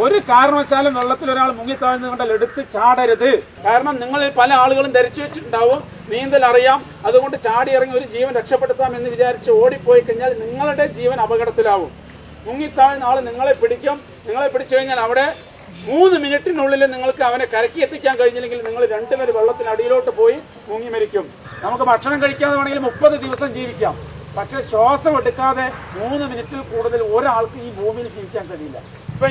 ഒരു കാരണവശാലും വെള്ളത്തിൽ ഒരാൾ മുങ്ങിത്താഴ്ന്നു കണ്ടാൽ എടുത്ത് ചാടരുത്. കാരണം നിങ്ങളിൽ പല ആളുകളും ധരിച്ചു വെച്ചിട്ടുണ്ടാവും നീന്തൽ അറിയാം, അതുകൊണ്ട് ചാടി ഇറങ്ങി ഒരു ജീവൻ രക്ഷപ്പെടുത്താം എന്ന് വിചാരിച്ച് ഓടിപ്പോയി കഴിഞ്ഞാൽ നിങ്ങളുടെ ജീവൻ അപകടത്തിലാവും. മുങ്ങിത്താഴ്ന്ന ആൾ നിങ്ങളെ പിടിക്കും. നിങ്ങളെ പിടിച്ചു കഴിഞ്ഞാൽ അവിടെ 3 മിനിറ്റിനുള്ളിൽ നിങ്ങൾക്ക് അവനെ കരക്കി എത്തിക്കാൻ കഴിഞ്ഞില്ലെങ്കിൽ നിങ്ങൾ രണ്ടുപേരും വെള്ളത്തിനടിയിലോട്ട് പോയി മുങ്ങി മരിക്കും. നമുക്ക് ഭക്ഷണം കഴിക്കാതെ വേണമെങ്കിൽ 30 ദിവസം ജീവിക്കാം. പക്ഷെ ശ്വാസം എടുക്കാതെ 3 മിനിറ്റിൽ കൂടുതൽ ഒരാൾക്ക് ഈ ഭൂമിയിൽ ജീവിക്കാൻ കഴിയില്ല. ഇപ്പൊ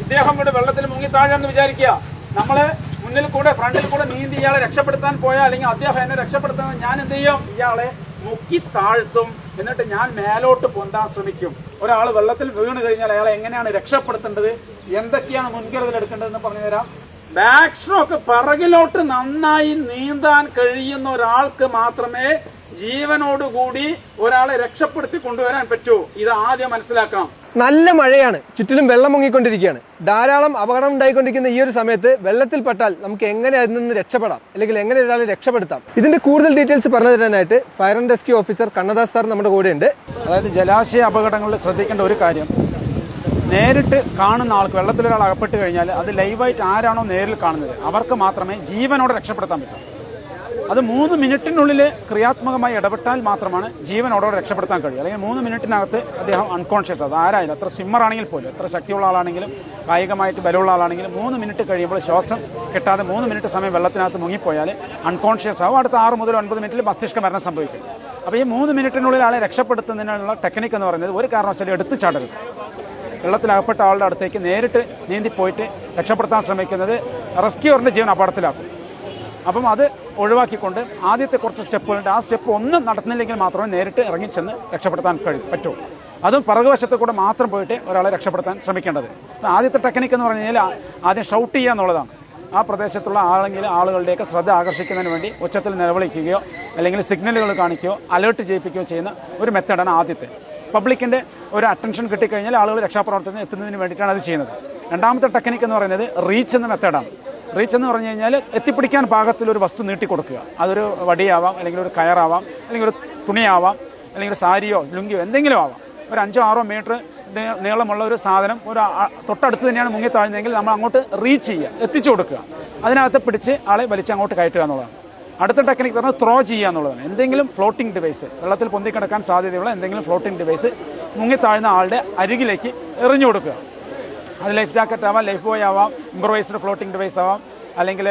ഇദ്ദേഹം കൂടെ വെള്ളത്തിൽ മുങ്ങി താഴെന്ന് വിചാരിക്കുക. നമ്മള് മുന്നിൽ കൂടെ ഫ്രണ്ടിൽ കൂടെ നീന്തി ഇയാളെ രക്ഷപ്പെടുത്താൻ പോയാൽ, അല്ലെങ്കിൽ അദ്ദേഹം എന്നെ രക്ഷപ്പെടുത്താൻ ഞാൻ എന്ത് ചെയ്യും? ഇയാളെ മുക്കി താഴ്ത്തും. എന്നിട്ട് ഞാൻ മേലോട്ട് പൊന്താൻ ശ്രമിക്കും. ഒരാൾ വെള്ളത്തിൽ വീണ് കഴിഞ്ഞാൽ അയാളെ എങ്ങനെയാണ് രക്ഷപ്പെടുത്തേണ്ടത്, എന്തൊക്കെയാണ് മുൻകരുതൽ എടുക്കേണ്ടതെന്ന് പറഞ്ഞു തരാം. ബാക്ക് സ്ട്രോക്ക്, പിറകിലോട്ട് നന്നായി നീന്താൻ കഴിയുന്ന ഒരാൾക്ക് മാത്രമേ ജീവനോടുകൂടി ഒരാളെ രക്ഷപ്പെടുത്തി കൊണ്ടുവരാൻ പറ്റൂ. ഇത് ആദ്യം മനസ്സിലാക്കണം. നല്ല മഴയാണ്, ചുറ്റിലും വെള്ളം മുങ്ങിക്കൊണ്ടിരിക്കുകയാണ്. ധാരാളം അപകടം ഉണ്ടായിക്കൊണ്ടിരിക്കുന്ന ഈ ഒരു സമയത്ത് വെള്ളത്തിൽപ്പെട്ടാൽ നമുക്ക് എങ്ങനെ അതിൽ നിന്ന് രക്ഷപ്പെടാം, അല്ലെങ്കിൽ എങ്ങനെ ഒരാളെ രക്ഷപ്പെടുത്താം, ഇതിന്റെ കൂടുതൽ ഡീറ്റെയിൽസ് പറഞ്ഞു തരാനായിട്ട് fire and rescue officer Kannadas sir നമ്മുടെ കൂടെ ഉണ്ട്. അതായത് ജലാശയ അപകടങ്ങളിൽ ശ്രദ്ധിക്കേണ്ട ഒരു കാര്യം, നേരിട്ട് കാണുന്ന ആൾക്ക് വെള്ളത്തിലൊരാൾ അകപ്പെട്ട് കഴിഞ്ഞാൽ അത് ലൈവായിട്ട് ആരാണോ നേരിൽ കാണുന്നത് അവർക്ക് മാത്രമേ ജീവനോടെ രക്ഷപ്പെടുത്താൻ പറ്റൂ. അത് 3 മിനിറ്റിനുള്ളിൽ ക്രിയാത്മകമായി ഇടപെട്ടാൽ മാത്രമാണ് ജീവനോടെ രക്ഷപ്പെടുത്താൻ കഴിയും. അല്ലെങ്കിൽ 3 മിനിറ്റിനകത്ത് അദ്ദേഹം അൺകോൺഷ്യസ്, അത് ആരായാലും, എത്ര സ്വിമ്മർ ആണെങ്കിൽ പോലും, എത്ര ശക്തിയുള്ള ആളാണെങ്കിലും കായികമായിട്ട് ബലമുള്ള ആളാണെങ്കിലും 3 മിനിറ്റ് കഴിയുമ്പോൾ ശ്വാസം കിട്ടാതെ 3 മിനിറ്റ് സമയം വെള്ളത്തിനകത്ത് മുങ്ങിപ്പോയാൽ അൺകോൺഷ്യസ് ആവും. അടുത്ത 6 മുതൽ 9 മിനിറ്റിൽ മസ്തിഷ്ക മരണം സംഭവിക്കും. അപ്പോൾ ഈ 3 മിനിറ്റിനുള്ളിൽ ആളെ രക്ഷപ്പെടുത്തുന്നതിനുള്ള ടെക്നിക്ക് എന്ന് പറയുന്നത് ഒരു കാരണവശാലും എടുത്ത് ചാടരുത്. വെള്ളത്തിലകപ്പെട്ട ആളുടെ അടുത്തേക്ക് നേരിട്ട് നീന്തിപ്പോയിട്ട് രക്ഷപ്പെടുത്താൻ ശ്രമിക്കുന്നത് റെസ്ക്യൂറിൻ്റെ ജീവൻ അപകടത്തിലാക്കും. അപ്പം അത് ഒഴിവാക്കിക്കൊണ്ട് ആദ്യത്തെ കുറച്ച് സ്റ്റെപ്പുകളുണ്ട്. ആ സ്റ്റെപ്പ് ഒന്നും നടത്തുന്നില്ലെങ്കിൽ മാത്രമേ നേരിട്ട് ഇറങ്ങിച്ചെന്ന് രക്ഷപ്പെടുത്താൻ പറ്റൂ. അതും പിറകുവശത്ത് കൂടെ മാത്രം പോയിട്ട് ഒരാളെ രക്ഷപ്പെടുത്താൻ ശ്രമിക്കേണ്ടത്. ആദ്യത്തെ ടെക്നിക്ക് എന്ന് പറഞ്ഞു കഴിഞ്ഞാൽ ആദ്യം ഷൗട്ട് ചെയ്യുക എന്നുള്ളതാണ്. ആ പ്രദേശത്തുള്ള ആളുകളുടെയൊക്കെ ശ്രദ്ധ ആകർഷിക്കുന്നതിന് വേണ്ടി ഉച്ചത്തിൽ നിലവിളിക്കുകയോ അല്ലെങ്കിൽ സിഗ്നലുകൾ കാണിക്കുകയോ അലേർട്ട് ചെയ്യിപ്പിക്കുകയോ ചെയ്യുന്ന ഒരു മെത്തേഡാണ് ആദ്യത്തെ. പബ്ലിക്കിൻ്റെ ഒരു അറ്റൻഷൻ കിട്ടിക്കഴിഞ്ഞാൽ ആളുകൾ രക്ഷാപ്രവർത്തനത്തിന് എത്തുന്നതിന് വേണ്ടിയിട്ടാണ് അത് ചെയ്യുന്നത്. രണ്ടാമത്തെ ടെക്നിക്ക് എന്ന് പറയുന്നത് റീച്ച് എന്ന മെത്തേഡാണ്. റീച്ച് എന്ന് പറഞ്ഞു കഴിഞ്ഞാൽ എത്തിപ്പിടിക്കാൻ പാകത്തിലൊരു വസ്തു നീട്ടിക്കൊടുക്കുക. അതൊരു വടിയാവാം, അല്ലെങ്കിൽ ഒരു കയറാവാം, അല്ലെങ്കിൽ ഒരു തുണിയാവാം, അല്ലെങ്കിൽ ഒരു സാരിയോ ലുങ്കിയോ എന്തെങ്കിലും ആവാം. ഒരു 5-6 മീറ്റർ നീളമുള്ള ഒരു സാധനം ഒരു തൊട്ടടുത്ത് തന്നെയാണ് മുങ്ങി താഴ്ന്നതെങ്കിൽ നമ്മൾ അങ്ങോട്ട് റീച്ച് ചെയ്യുക, എത്തിച്ചു കൊടുക്കുക. അതിനകത്ത് പിടിച്ച് ആളെ വലിച്ച് അങ്ങോട്ട് കയറ്റുക എന്നുള്ളതാണ്. അടുത്ത ടെക്നിക്ക് പറഞ്ഞാൽ ത്രോ ചെയ്യുക എന്നുള്ളതാണ്. എന്തെങ്കിലും ഫ്ലോട്ടിംഗ് ഡിവൈസ്, വെള്ളത്തിൽ പൊന്തിക്കിടക്കാൻ സാധ്യതയുള്ള എന്തെങ്കിലും ഫ്ലോട്ടിംഗ് ഡിവൈസ് മുങ്ങിത്താഴ്ന്ന ആളുടെ അരികിലേക്ക് എറിഞ്ഞു കൊടുക്കുക. അത് ലൈഫ് ജാക്കറ്റ് ആവാം, ലൈഫ് ബോയ് ആവാം, ഇംപ്രവൈസ്ഡ് ഫ്ലോട്ടിംഗ് ഡിവൈസ് ആവാം, അല്ലെങ്കിൽ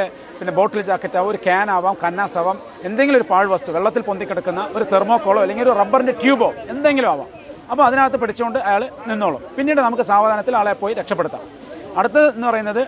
ബോട്ടിൽ ജാക്കറ്റ് ആവാം, ഒരു ക്യാൻ ആവാം, കന്നാസ് ആവാം, എന്തെങ്കിലും ഒരു പാഴ്വസ്തു വെള്ളത്തിൽ പൊന്തിക്കിടക്കുന്ന ഒരു തെർമോക്കോളോ അല്ലെങ്കിൽ ഒരു റബ്ബറിൻ്റെ ട്യൂബോ എന്തെങ്കിലും ആവാം. അപ്പോൾ അതിനകത്ത് പിടിച്ചുകൊണ്ട് അയാൾ നിന്നോളും. പിന്നീട് നമുക്ക് സാവധാനത്തിൽ ആളെ പോയി രക്ഷപ്പെടുത്താം. അടുത്തത് എന്ന് പറയുന്നത്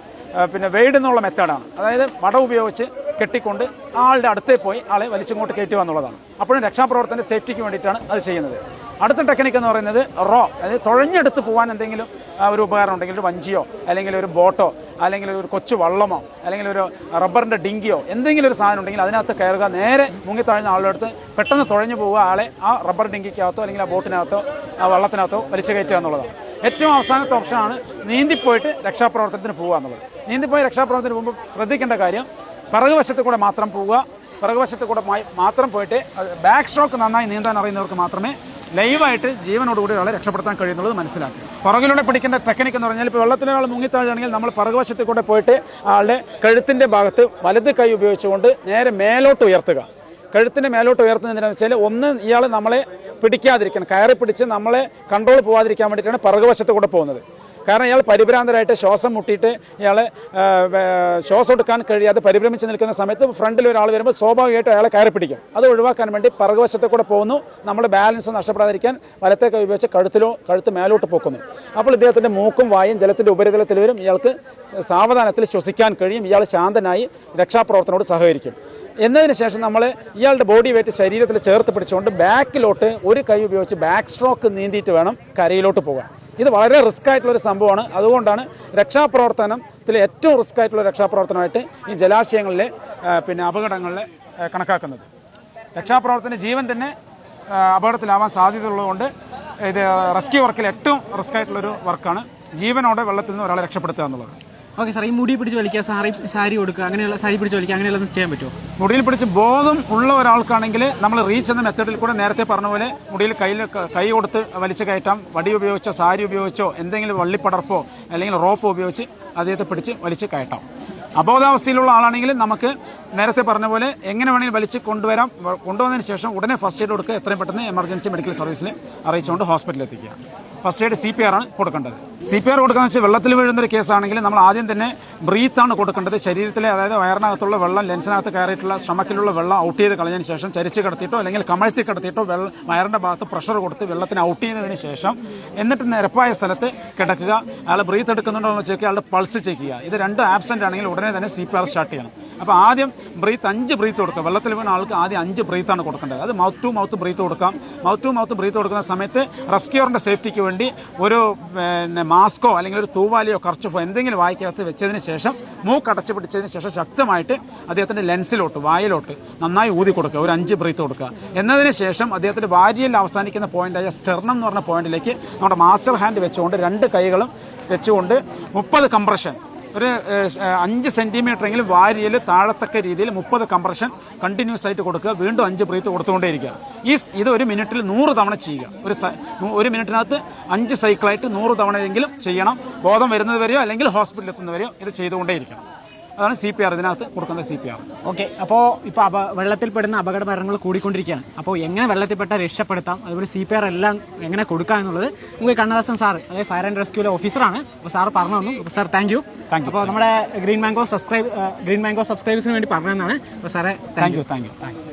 വെയ്ഡ് എന്നുള്ള മെത്തേഡാണ്. അതായത് വട ഉപയോഗിച്ച് കെട്ടിക്കൊണ്ട് ആളുടെ അടുത്തേ പോയി ആളെ വലിച്ചിങ്ങോട്ട് കയറ്റുക എന്നുള്ളതാണ്. അപ്പോഴും രക്ഷാപ്രവർത്തനത്തിൻ്റെ സേഫ്റ്റിക്ക് വേണ്ടിയിട്ടാണ് അത് ചെയ്യുന്നത്. അടുത്ത ടെക്നിക്ക് എന്ന് പറയുന്നത് റോ, അതായത് തുഴഞ്ഞെടുത്ത് പോകാൻ എന്തെങ്കിലും ഒരു ഉപകരണം ഉണ്ടെങ്കിൽ, ഒരു വഞ്ചിയോ അല്ലെങ്കിൽ ഒരു ബോട്ടോ അല്ലെങ്കിൽ ഒരു കൊച്ചു വള്ളമോ അല്ലെങ്കിൽ ഒരു റബ്ബറിൻ്റെ ഡിങ്കിയോ എന്തെങ്കിലും ഒരു സാധനം ഉണ്ടെങ്കിൽ അതിനകത്ത് കയറുക, നേരെ മുങ്ങിത്താഴ്ന്ന ആളുടെ അടുത്ത് പെട്ടെന്ന് തുഴഞ്ഞു പോവുക, ആളെ ആ റബ്ബർ ഡിങ്കിക്കകത്തോ അല്ലെങ്കിൽ ആ ബോട്ടിനകത്തോ ആ വള്ളത്തിനകത്തോ വലിച്ചു കയറ്റുക എന്നുള്ളതാണ്. ഏറ്റവും അവസാനത്തെ ഓപ്ഷനാണ് നീന്തിപ്പോയിട്ട് രക്ഷാപ്രവർത്തനത്തിന് പോകുക എന്നുള്ളത്. നീന്തിപ്പോയി രക്ഷാപ്രവർത്തനത്തിന് പോകുമ്പോൾ ശ്രദ്ധിക്കേണ്ട കാര്യം, പിറകുവശത്ത് കൂടെ മാത്രം പോവുക. പിറകുവശത്ത് കൂടെ മാത്രം പോയിട്ട് ബാക്ക് സ്ട്രോക്ക് നന്നായി നീന്താൻ അറിയുന്നവർക്ക് മാത്രമേ ലൈവായിട്ട് ജീവനോടുകൂടി ഒരാളെ രക്ഷപ്പെടുത്താൻ കഴിയുന്നുള്ളത് മനസ്സിലാക്കുക. പുറകിലൂടെ പിടിക്കേണ്ട ടെക്നിക്ക് എന്ന് പറഞ്ഞാൽ, ഇപ്പോൾ വെള്ളത്തിലൊരാൾ മുങ്ങിത്താഴുകയാണെങ്കിൽ നമ്മൾ പിറകുവശത്ത് കൂടെ പോയിട്ട് ആളുടെ കഴുത്തിൻ്റെ ഭാഗത്ത് വലത് കൈ ഉപയോഗിച്ചുകൊണ്ട് നേരെ മേലോട്ട് ഉയർത്തുക. കഴുത്തിൻ്റെ മേലോട്ട് ഉയർത്തുന്നതിനെന്ന് വെച്ചാൽ, ഒന്ന് ഇയാൾ നമ്മളെ പിടിക്കാതിരിക്കണം, കയറി പിടിച്ച് നമ്മളെ കൺട്രോൾ പോകാതിരിക്കാൻ വേണ്ടിയിട്ടാണ് പിറകുവശത്ത് കൂടെ പോകുന്നത്. കാരണം ഇയാൾ പരിഭ്രാന്തരായിട്ട് ശ്വാസം മുട്ടിയിട്ട് ഇയാളെ ശ്വാസം എടുക്കാൻ കഴിയാതെ പരിഭ്രമിച്ച് നിൽക്കുന്ന സമയത്ത് ഫ്രണ്ടിൽ ഒരാൾ വരുമ്പോൾ സ്വാഭാവികമായിട്ട് അയാളെ കയറി പിടിക്കും. അത് ഒഴിവാക്കാൻ വേണ്ടി പിറകുവശത്ത് കൂടെ പോകുന്നു. നമ്മൾ ബാലൻസ് നഷ്ടപ്പെടാതിരിക്കാൻ വലത്തെ കൈ ഉപയോഗിച്ച് കഴുത്ത് മേലോട്ട് പൊക്കുന്നു. അപ്പോൾ ഇദ്ദേഹത്തിൻ്റെ മൂക്കും വായും ജലത്തിൻ്റെ ഉപരിതലത്തിൽ വരും. ഇയാൾക്ക് സാവധാനത്തിൽ ശ്വസിക്കാൻ കഴിയും. ഇയാൾ ശാന്തനായി രക്ഷാപ്രവർത്തനോട് സഹകരിക്കും. എന്നതിന് ശേഷം നമ്മൾ ഇയാളുടെ ബോഡി വെയിറ്റ് ശരീരത്തിൽ ചേർത്ത് പിടിച്ചുകൊണ്ട് ബാക്കിലോട്ട് ഒരു കൈ ഉപയോഗിച്ച് ബാക്ക് സ്ട്രോക്ക് നീന്തിയിട്ട് വേണം കരയിലോട്ട് പോകാൻ. ഇത് വളരെ റിസ്ക് ആയിട്ടുള്ളൊരു സംഭവമാണ്. അതുകൊണ്ടാണ് രക്ഷാപ്രവർത്തനത്തിൽ ഏറ്റവും റിസ്ക് ആയിട്ടുള്ള രക്ഷാപ്രവർത്തനമായിട്ട് ഈ ജലാശയങ്ങളിലെ അപകടങ്ങളിൽ കണക്കാക്കുന്നത്. രക്ഷാപ്രവർത്തന ജീവൻ തന്നെ അപകടത്തിലാവാൻ സാധ്യതയുള്ളതുകൊണ്ട് ഇത് റെസ്ക്യൂ വർക്കിൽ ഏറ്റവും റിസ്ക് ആയിട്ടുള്ളൊരു വർക്കാണ് ജീവനോടെ വെള്ളത്തിൽ നിന്ന് ഒരാളെ രക്ഷപ്പെടുത്തുക എന്നുള്ളത്. ഓക്കെ സാർ, ഈ മുടി പിടിച്ച് വലിക്കുക, സാരി കൊടുക്കുക, അങ്ങനെയുള്ള സാരി പിടിച്ച് വലിക്കുക, അങ്ങനെയുള്ളത് ചെയ്യാൻ പറ്റുമോ? മുടിയിൽ പിടിച്ച് ബോധം ഉള്ള ഒരാൾക്കാണെങ്കിൽ നമ്മൾ റീച്ച് എന്ന മെത്തേഡിൽ കൂടെ നേരത്തെ പറഞ്ഞ പോലെ മുടിയിൽ കൈ കൊടുത്ത് വലിച്ചു കയറ്റാം. വടി ഉപയോഗിച്ചോ സാരി ഉപയോഗിച്ചോ എന്തെങ്കിലും വള്ളിപ്പടർപ്പോ അല്ലെങ്കിൽ റോപ്പോ ഉപയോഗിച്ച് അദ്ദേഹത്തെ പിടിച്ച് വലിച്ച് കയറ്റാം. അബോധാവസ്ഥയിലുള്ള ആളാണെങ്കിൽ നമുക്ക് നേരത്തെ പറഞ്ഞ പോലെ എങ്ങനെ വേണമെങ്കിലും വലിച്ച് കൊണ്ടുവരാം. കൊണ്ടുവന്നതിന് ശേഷം ഉടനെ ഫസ്റ്റ് എയ്ഡ് കൊടുക്കുക. എത്രയും പെട്ടെന്ന് എമർജൻസി മെഡിക്കൽ സർവീസിൽ അറിയിച്ചുകൊണ്ട് ഹോസ്പിറ്റലിൽ എത്തിക്കുക. ഫസ്റ്റ് എയ്ഡ് CPR ആണ് കൊടുക്കേണ്ടത്. CPR കൊടുക്കുന്നത് വെച്ചാൽ വെള്ളത്തിൽ വീഴുന്നൊരു കേസാണെങ്കിൽ നമ്മൾ ആദ്യം തന്നെ ബ്രീത്താണ് കൊടുക്കേണ്ടത്. ശരീരത്തിലെ അതായത് വയറിനകത്തുള്ള വെള്ളം ലെൻസിനകത്ത് കയറിയിട്ടുള്ള സ്റ്റമക്കിലുള്ള വെള്ളം ഔട്ട് ചെയ്ത് കളഞ്ഞതിന് ശേഷം ചരിച്ച് കിടത്തിയിട്ടോ അല്ലെങ്കിൽ കമഴ്ത്തി കിടത്തിയിട്ടോ വയറിൻ്റെ ഭാഗത്ത് പ്രഷർ കൊടുത്ത് വെള്ളത്തിന് ഔട്ട് ചെയ്യുന്നതിന് ശേഷം എന്നിട്ട് നിരപ്പായ സ്ഥലത്ത് കിടക്കുക. അയാൾ ബ്രീത്ത് എടുക്കുന്നുണ്ടോ എന്ന് ചെക്ക് ചെയ്യുക. അയാളുടെ പൾസ് ചെക്ക് ചെയ്യുക. ഇത് രണ്ടും ആബ്സെൻ്റ് ആണെങ്കിൽ ഉടനെ തന്നെ CPR സ്റ്റാർട്ട് ചെയ്യണം. അപ്പോൾ ആദ്യം 5 ബ്രീത്ത് കൊടുക്കുക. വെള്ളത്തിൽ വീണ ആൾക്ക് ആദ്യം 5 ബ്രീത്താണ് കൊടുക്കേണ്ടത്. അത് മൗത്ത് ടു മൗത്ത് ബ്രീത്ത് കൊടുക്കാം. മൗത്ത് ടു മൗത്ത് ബ്രീത്ത് കൊടുക്കുന്ന സമയത്ത് റെസ്ക്യൂറിൻ്റെ സേഫ്റ്റിക്ക് വേണ്ടി ഒരു മാസ്കോ അല്ലെങ്കിൽ ഒരു തൂവാലിയോ കർച്ചഫോ എന്തെങ്കിലും വായിക്കകത്ത് വെച്ചതിന് ശേഷം മൂക്കടച്ച് പിടിച്ചതിന് ശേഷം ശക്തമായിട്ട് അദ്ദേഹത്തിൻ്റെ ലെൻസിലോട്ട് വായിലോട്ട് നന്നായി ഊതി കൊടുക്കുക. ഒരു 5 ബ്രീത്ത് കൊടുക്കുക. എന്നതിന് ശേഷം അദ്ദേഹത്തിൻ്റെ വാരിയിൽ അവസാനിക്കുന്ന പോയിന്റായ സ്റ്റെർണം എന്ന് പറഞ്ഞ പോയിന്റിലേക്ക് നമ്മുടെ മാസ്റ്റർ ഹാൻഡ് വെച്ചുകൊണ്ട് 2 കൈകളും വെച്ചുകൊണ്ട് 30 കംപ്രഷൻ ഒരു 5 സെൻറ്റിമീറ്ററെങ്കിലും വാരിയിൽ താഴത്തക്ക രീതിയിൽ 30 കംപ്രഷൻ കണ്ടിന്യൂസ് ആയിട്ട് കൊടുക്കുക. വീണ്ടും 5 ബ്രീത്ത് കൊടുത്തുകൊണ്ടേയിരിക്കുക. ഇത് 1 മിനിറ്റിൽ 100 തവണ ചെയ്യുക. ഒരു മിനിറ്റിനകത്ത് 5 സൈക്കിളായിട്ട് 100 തവണയെങ്കിലും ചെയ്യണം. ബോധം വരുന്നത് വരെയോ അല്ലെങ്കിൽ ഹോസ്പിറ്റലിൽ എത്തുന്നവരെയോ ഇത് ചെയ്തുകൊണ്ടേയിരിക്കണം. അതാണ് CPR ഇതിനകത്ത് കൊടുക്കുന്ന CPR. ഓക്കെ, അപ്പോൾ ഇപ്പോൾ വെള്ളത്തിൽപ്പെടുന്ന അപകട മരണങ്ങൾ കൂടിക്കൊണ്ടിരിക്കുകയാണ്. അപ്പോൾ എങ്ങനെ വെള്ളത്തിൽപ്പെട്ട രക്ഷപ്പെടുത്താം, അതുപോലെ CPR എല്ലാം എങ്ങനെ കൊടുക്കാം എന്നുള്ളത് നമുക്ക് കണ്ണദാസൻ സാർ, അതായത് ഫയർ ആൻഡ് റെസ്ക്യൂലെ ഓഫീസറാണ്, അപ്പോൾ സാർ പറഞ്ഞു തന്നു. അപ്പോൾ സാർ താങ്ക് യു. അപ്പോൾ നമ്മുടെ ഗ്രീൻ മാംഗോ സബ്സ്ക്രൈബേഴ്സിന് വേണ്ടി പറഞ്ഞതാണ്. അപ്പോൾ സാറേ താങ്ക് യു.